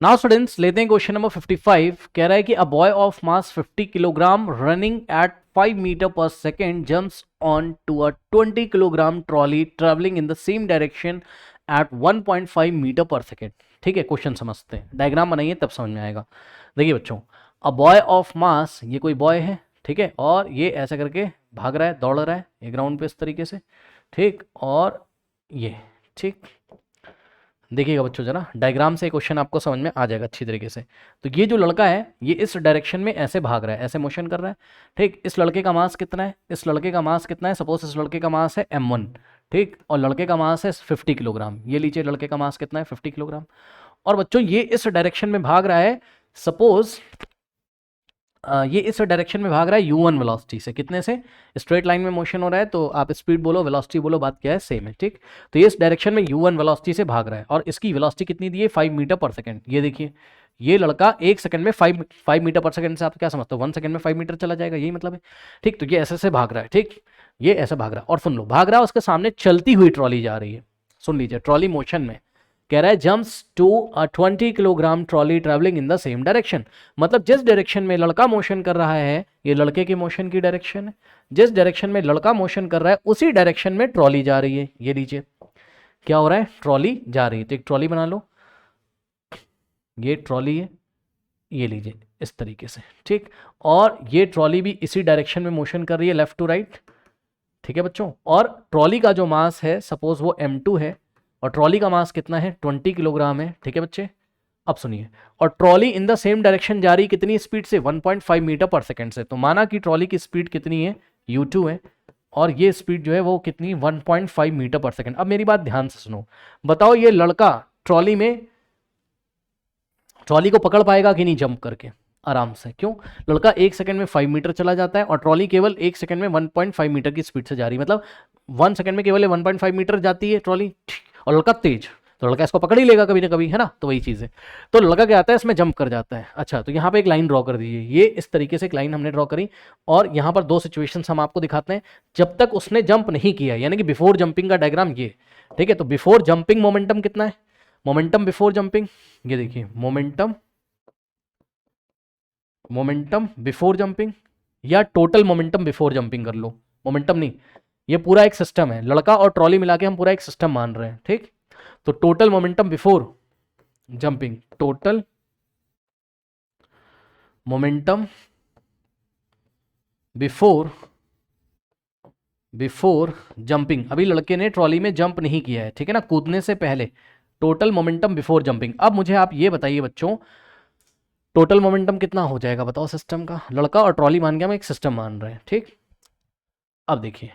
Now students लेते हैं question number 55। कह रहा है कि a boy of mass 50 kilogram running at 5 metre per second jumps on to a 20 kilogram trolley travelling in the same direction at 1.5 metre per second. ठीक है, question समझते हैं, डायग्राम बनाइए तब समझ में आएगा। देखिए बच्चों, अ बॉय ऑफ मास, ये कोई बॉय है, ठीक है, और ये ऐसा करके भाग रहा है, दौड़ रहा है ये ग्राउंड पे इस तरीके से, ठीक, और ये, ठीक। देखिएगा बच्चों, जरा डायग्राम से क्वेश्चन आपको समझ में आ जाएगा अच्छी तरीके से। तो ये जो लड़का है ये इस डायरेक्शन में ऐसे भाग रहा है, ऐसे मोशन कर रहा है, ठीक। इस लड़के का मास कितना है, इस लड़के का मास कितना है, सपोज इस लड़के का मास है m1, ठीक, और लड़के का मास है 50 किलोग्राम। ये लीजिए लड़के का मास कितना है, 50 किलोग्राम। और बच्चों ये इस डायरेक्शन में भाग रहा है, सपोज ये इस डायरेक्शन में भाग रहा है u1 वेलोसिटी से, कितने से, स्ट्रेट लाइन में मोशन हो रहा है, तो आप स्पीड बोलो वेलोसिटी बोलो, बात क्या है, सेम है, ठीक। तो ये इस डायरेक्शन में u1 वेलोसिटी से भाग रहा है और इसकी वेलोसिटी कितनी दी है, 5 मीटर पर सेकंड। ये देखिए ये लड़का 1 सेकंड में 5 मीटर पर सेकंड से आप क्या समझते हो, 1 सेकंड में 5 मीटर चला जाएगा, यही मतलब है, ठीक। तो ये ऐसे से भाग रहा है, ठीक, ये ऐसे भाग रहा है। और सुन लो, भाग रहा है, उसके सामने चलती हुई ट्रॉली जा रही है, सुन लीजिए, ट्रॉली मोशन में, कह रहा है jumps to a 20 kilogram trolley travelling in the same direction. मतलब जिस डायरेक्शन में लड़का मोशन कर रहा है, ये लड़के के मोशन की डायरेक्शन है, जिस डायरेक्शन में लड़का मोशन कर रहा है उसी डायरेक्शन में ट्रॉली जा रही है। ये लीजिए क्या हो रहा है, ट्रॉली जा रही है, तो एक ट्रॉली बना लो, ये ट्रॉली है, ये लीजिए इस तरीके से, ठीक। और ये ट्रॉली भी इसी डायरेक्शन में मोशन कर रही है, लेफ्ट टू राइट, ठीक है बच्चों। और ट्रॉली का जो मास है, सपोज वो m2 है, और ट्रॉली का मास कितना है, 20 किलोग्राम है, ठीक है बच्चे। अब सुनिए, और trolley in the same direction जा रही कितनी स्पीड से, 1.5 मीटर पर सेकंड से। तो माना कि ट्रॉली की स्पीड कितनी है, u2 है, और ये स्पीड जो है वो कितनी, 1.5 मीटर पर सेकंड। अब मेरी बात ध्यान से सुनो, बताओ ये लड़का ट्रॉली में, ट्रॉली को पकड़ पाएगा कि नहीं जंप करके, आराम से, क्यों, लड़का 1 सेकंड में 5 मीटर चला जाता है और ट्रॉली केवल 1 सेकंड में 1.5 मीटर की स्पीड से जा रही है, मतलब 1 सेकंड में केवल 1.5 मीटर जाती है ट्रॉली, और लड़का तेज, तो लड़का इसको पकड़ ही लेगा कभी ना कभी, है ना। तो वही चीज़ है, तो लड़का क्या आता है, इसमें जंप कर जाता है। अच्छा, तो यहाँ पे एक लाइन ड्रॉ कर दीजिए, ये इस तरीके से एक लाइन हमने ड्रॉ करी, और यहाँ पर 2 सिचुएशंस हम आपको दिखाते हैं जब तक उसने जंप नहीं किया, यानी कि बिफोर जंपिंग का डायग्राम ये, ठीक है। तो बिफोर जंपिंग मोमेंटम कितना है, मोमेंटम बिफोर जंपिंग, ये देखिए मोमेंटम, मोमेंटम बिफोर जंपिंग, या टोटल मोमेंटम बिफोर जंपिंग कर लो, मोमेंटम नहीं, ये पूरा एक सिस्टम है, लड़का और ट्रॉली मिला के हम पूरा एक सिस्टम मान रहे हैं, ठीक। तो total momentum before jumping, total momentum before, before jumping, अभी लड़के ने ट्रॉली में जंप नहीं किया है, ठीक है ना, कूदने से पहले, टोटल मोमेंटम बिफोर जंपिंग। अब मुझे आप ये बताइए बच्चों, टोटल मोमेंटम कितना हो जाएगा बताओ सिस्टम का, लड़का और ट्रॉली मान के हम एक सिस्टम मान रहे हैं, ठीक। अब देखिए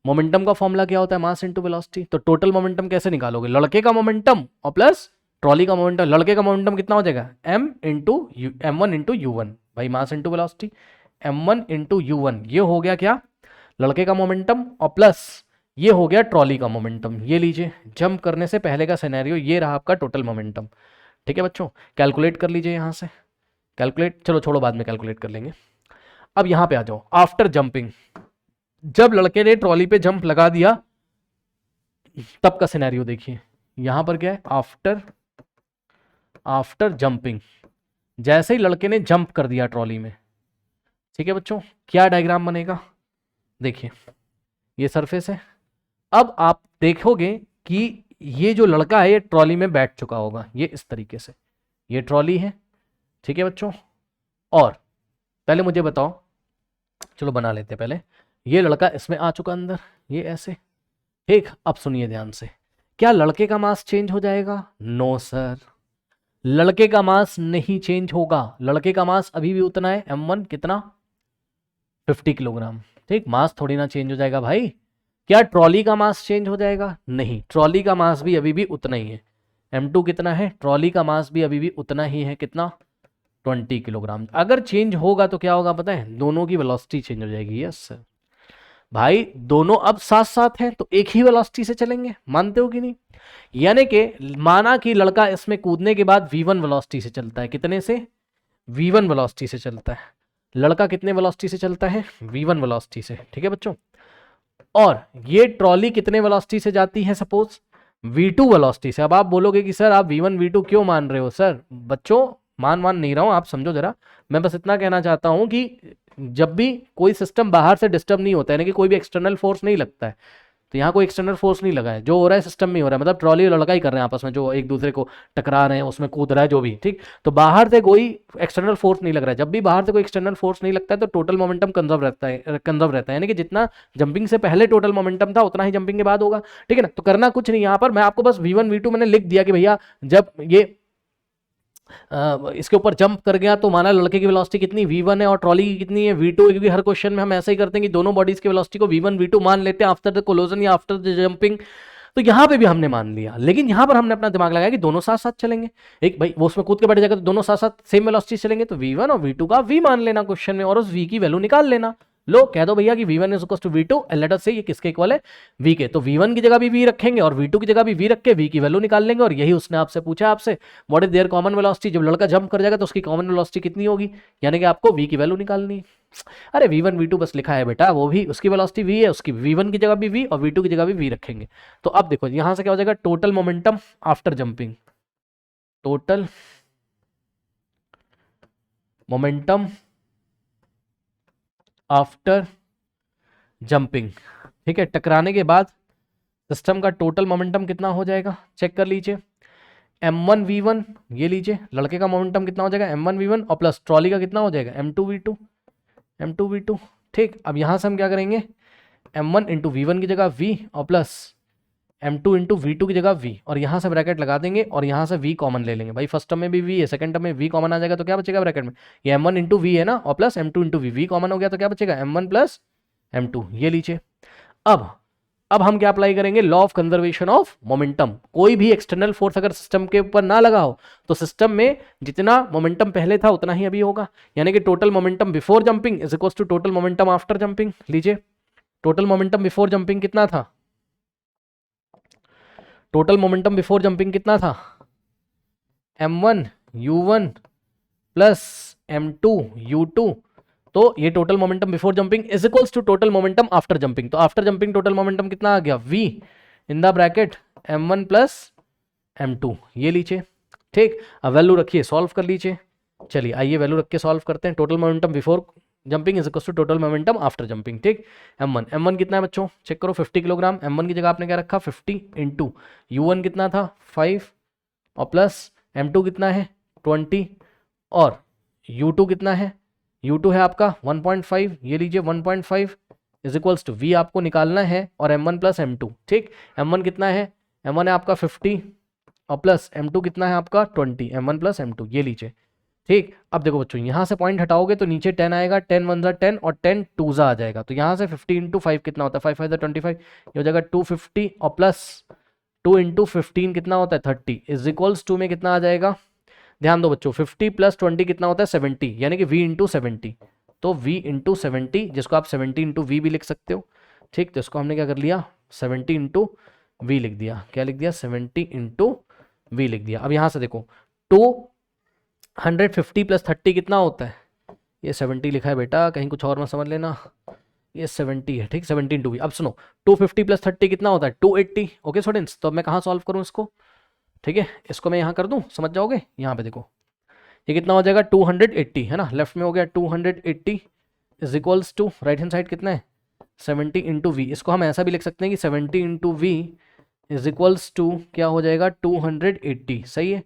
मोमेंटम का फॉर्मूला क्या होता है, मास इनटू वेलोसिटी। तो टोटल मोमेंटम कैसे निकालोगे, लड़के का मोमेंटम और प्लस ट्रॉली का मोमेंटम। लड़के का मोमेंटम कितना हो जाएगा, m1 इंटू u1, भाई mass into velocity, m1 into u1, ये हो गया क्या, लड़के का मोमेंटम, और प्लस ये हो गया ट्रॉली का मोमेंटम। ये लीजिए जंप करने से पहले का सिनेरियो, ये रहा आपका टोटल मोमेंटम, ठीक है बच्चों। कैलकुलेट कर लीजिए यहाँ से, कैलकुलेट, चलो छोड़ो बाद में कैलकुलेट कर लेंगे। अब यहाँ पे आ जाओ, आफ्टर जंपिंग, जब लड़के ने ट्रॉली पे जंप लगा दिया तब का सिनेरियो देखिए, यहां पर क्या है, आफ्टर, आफ्टर जंपिंग, जैसे ही लड़के ने जंप कर दिया ट्रॉली में, ठीक है बच्चों, क्या डायग्राम बनेगा, देखिए ये सरफेस है। अब आप देखोगे कि ये जो लड़का है ये ट्रॉली में बैठ चुका होगा, ये इस तरीके से, ये ट्रॉली है, ठीक है बच्चों। और पहले मुझे बताओ, चलो बना लेते हैं पहले, ये लड़का इसमें आ चुका अंदर, ये ऐसे, ठीक। अब सुनिए ध्यान से, क्या लड़के का मास चेंज हो जाएगा, नो सर, लड़के का मास नहीं चेंज होगा, लड़के का मास अभी भी उतना है, m1 कितना, 50 किलोग्राम, ठीक। मास थोड़ी ना चेंज हो जाएगा भाई। क्या ट्रॉली का मास चेंज हो जाएगा, नहीं, ट्रॉली का मास भी अभी भी उतना ही है, m2 कितना है, ट्रॉली का मास भी अभी भी उतना ही है, कितना, 20 किलोग्राम। अगर चेंज होगा तो क्या होगा पता है, दोनों की वेलोसिटी चेंज हो जाएगी। यस सर, भाई दोनों अब साथ साथ हैं तो एक ही वेलोसिटी से चलेंगे, मानते हो कि नहीं। यानी कि माना कि लड़का इसमें कूदने के बाद v1 वेलोसिटी से चलता है, कितने से, v1 वेलोसिटी से चलता है, लड़का कितने वेलोसिटी से चलता है, v1 वेलोसिटी से, ठीक है बच्चों। और ये ट्रॉली कितने वेलोसिटी से जाती है, सपोज v2 वेलोसिटी से। अब आप बोलोगे कि सर आप v1 v2 क्यों मान रहे हो? सर बच्चों मान नहीं रहा हूं, आप समझो जरा। मैं बस इतना कहना चाहता हूं कि जब भी कोई सिस्टम बाहर से डिस्टर्ब नहीं होता है, यानी कि कोई भी एक्सटर्नल फोर्स नहीं लगता है, तो यहाँ कोई एक्सटर्नल फोर्स नहीं लगा है, जो हो रहा है सिस्टम में ही हो रहा है, मतलब ट्रॉली और लड़का ही कर रहे हैं आपस में, जो एक दूसरे को टकरा रहे हैं, उसमें कूद रहा है जो भी, ठीक। तो बाहर से कोई एक्सटर्नल फोर्स नहीं लग रहा है। जब भी बाहर से कोई एक्सटर्नल फोर्स नहीं लगता है तो टोटल मोमेंटम कंजर्व रहता है, यानी कि जितना जंपिंग से पहले टोटल मोमेंटम था उतना ही जंपिंग के बाद होगा, ठीक है ना। तो करना कुछ नहीं यहाँ पर, मैं आपको बस v1 v2 मैंने लिख दिया कि भैया जब ये इसके ऊपर जंप कर गया तो माना लड़के की वेलोसिटी कितनी v1 है और ट्रॉली की कितनी है v2 है, क्योंकि हर क्वेश्चन में हम ऐसा ही करते हैं कि दोनों बॉडीज की वेलोसिटी को v1 v2 मान लेते हैं आफ्टर द कोलोजन या आफ्टर द जंपिंग। तो यहां पे भी हमने मान लिया, लेकिन यहां पर हमने अपना दिमाग लगाया कि दोनों साथ साथ चलेंगे। एक भाई वो उसमें कूद के बैठ जाएगा तो दोनों साथ साथ सेम वेलोसिटी चलेंगे, तो v1 और v2 का v मान लेना क्वेश्चन में और उस v की वैल्यू निकाल लेना। लो कह दो भैया कि v1 is equal to v2 and let us say ये किसके इक्वल है? v के। तो v1 की जगह भी v रखेंगे और v2 की जगह भी v रख के v की वैल्यू निकाल लेंगे। और यही उसने आपसे पूछा, आपसे what is their common velocity. जब लड़का जंप कर जाएगा तो उसकी कॉमन वेलोसिटी कितनी होगी, यानी कि आपको v की वैल्यू निकालनी। अरे v1 v2 बस लिखा है बेटा, वो भी उसकी वेलोसिटी v है, उसकी v1 की जगह भी v और v2 की जगह भी v रखेंगे। तो अब देखो यहां से क्या हो जाएगा, total momentum after jumping, total momentum after jumping, ठीक है। टकराने के बाद सिस्टम का टोटल मोमेंटम कितना हो जाएगा, चेक कर लीजिए। m1 v1, ये लीजिए लड़के का मोमेंटम कितना हो जाएगा m1 v1 और प्लस ट्रॉली का कितना हो जाएगा m2 v2, ठीक। अब यहां से हम क्या करेंगे, m1 इंटू v1 की जगह v और प्लस m2 इंटू v2 की जगह v, और यहां से ब्रैकेट लगा देंगे और यहां से v कॉमन ले लेंगे। भाई फर्स्ट टर्म में भी v है, सेकंड टर्म में v कॉमन आ जाएगा तो क्या बचेगा ब्रैकेट में, ये m1 इंटू v है ना, और plus m2 into v common हो गया तो क्या बचेगा m1 प्लस m2, ये लीजिए। अब हम क्या अप्लाई करेंगे, law of conservation of momentum. कोई भी एक्सटर्नल फोर्स अगर सिस्टम के ऊपर ना लगा हो तो सिस्टम में जितना मोमेंटम पहले था उतना ही अभी होगा, यानी कि total momentum before jumping is equal to total momentum after jumping. लीजिए टोटल मोमेंटम बिफोर जंपिंग कितना था, टोटल मोमेंटम बिफोर जंपिंग कितना था, m1 u1 plus m2 u2। तो ये total momentum before jumping is equals to total momentum after jumping. तो after jumping total momentum कितना आ गया, v in the bracket m1 plus m2, ये लीजिए, ठीक। अब वैल्यू रखिए, सॉल्व कर लीजिए। चलिए आइए वैल्यू रख के सॉल्व करते हैं। Total momentum before jumping is equal to total momentum after jumping, ठीक। m1 कितना है बच्चों, चेक करो 50 किलोग्राम। m1 की जगह आपने क्या रखा 50 इंटू u1 कितना था 5 और प्लस m2 कितना है 20 और u2 कितना है, u2 है आपका 1.5, ये लीजिए 1.5 इज इक्वल्स टू v आपको निकालना है और m1 प्लस m2, ठीक। m1 कितना है, m1 है आपका 50 और प्लस m2 कितना है आपका 20, m1 प्लस m2, ये लीजिए, ठीक। अब देखो बच्चों यहाँ से पॉइंट हटाओगे तो नीचे 10 आएगा, 10 1 जा 10 और 10 2 जा आ जाएगा। तो यहाँ से 50 इंटू 5 कितना होता है, 5 5 25, ये हो जाएगा 250 और प्लस 2 इंटू 15 कितना होता है 30 इज इक्वल्स टू में कितना आ जाएगा, ध्यान दो बच्चों 50 प्लस 20 कितना होता है 70, यानी कि v इंटू 70। तो v इंटू 70, जिसको आप 70 इंटू वी भी लिख सकते हो, ठीक। तो इसको हमने क्या कर लिया 70 इंटू वी लिख दिया, क्या लिख दिया 70 इंटू वी लिख दिया। अब यहाँ से देखो 250 प्लस 30 कितना होता है, ये 70 लिखा है बेटा, कहीं कुछ और मत समझ लेना, ये 70 है, ठीक। 70 इंटू वी। अब सुनो 250 प्लस 30 कितना होता है 280। ओके स्टूडेंट्स, तो मैं कहाँ सॉल्व करूँ इसको, ठीक है, इसको मैं यहाँ कर दूँ, समझ जाओगे। यहाँ पे देखो ये कितना हो जाएगा 280 है ना, लेफ्ट में हो गया 280 is equals to right hand side कितना है 70 इंटू वी। इसको हम ऐसा भी लिख सकते हैं कि 70 into V is equals to क्या हो जाएगा 280, सही है।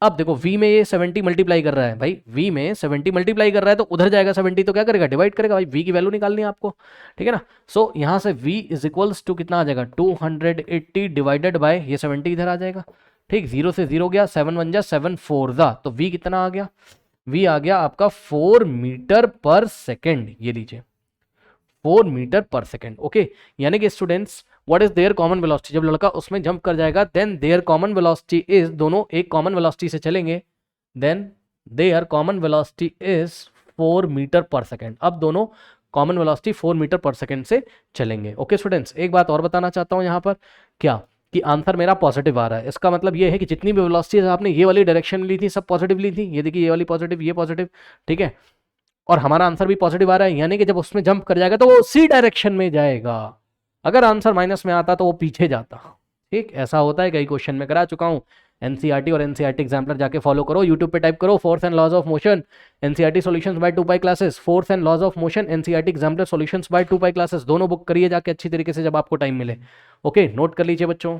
अब देखो v में ये 70 मल्टीप्लाई कर रहा है, भाई v में 70 मल्टीप्लाई कर रहा है तो उधर जाएगा 70, तो क्या करेगा डिवाइड करेगा, भाई v की वैल्यू निकालनी है आपको, ठीक है ना। सो यहाँ से v इज इक्वल्स टू कितना आ जाएगा 280 डिवाइडेड बाय ये 70 इधर आ जाएगा, ठीक। 0 से 0 गया, 7 1 जा 7 4 जा, तो v कितना आ गया, v आ गया आपका 4 मीटर पर सेकेंड, ये लीजिए 4 मीटर पर सेकेंड। ओके, यानी कि students what is their common velocity, जब लड़का उसमें जंप कर जाएगा then their common velocity is, दोनों एक कॉमन वेलोसिटी से चलेंगे, then their common velocity is 4 metre per second. अब दोनों common velocity 4 metre per second से चलेंगे। ओके स्टूडेंट्स, एक बात और बताना चाहता हूं यहाँ पर, क्या कि आंसर मेरा पॉजिटिव आ रहा है, इसका मतलब ये है कि जितनी भी वेलोसिटी आपने ये वाली डायरेक्शन में ली थी सब पॉजिटिव ली थी, ये देखिए ये वाली पॉजिटिव, ये पॉजिटिव, ठीक है। और हमारा आंसर भी पॉजिटिव आ रहा है, यानी कि जब उसमें जंप कर जाएगा तो वो उसी डायरेक्शन में जाएगा। अगर आंसर माइनस में आता तो वो पीछे जाता, ठीक, ऐसा होता है, कई क्वेश्चन में करा चुका हूँ। एनसीईआरटी और एनसीईआरटी एग्जाम्पलर जाके फॉलो करो, यूट्यूब पे टाइप करो force and laws of motion NCERT solutions by 2 Pi Classes, force and laws of motion NCERT exemplar solutions by 2 Pi Classes, दोनों बुक करिए जाके अच्छी तरीके से जब आपको टाइम मिले। ओके, नोट कर लीजिए बच्चों।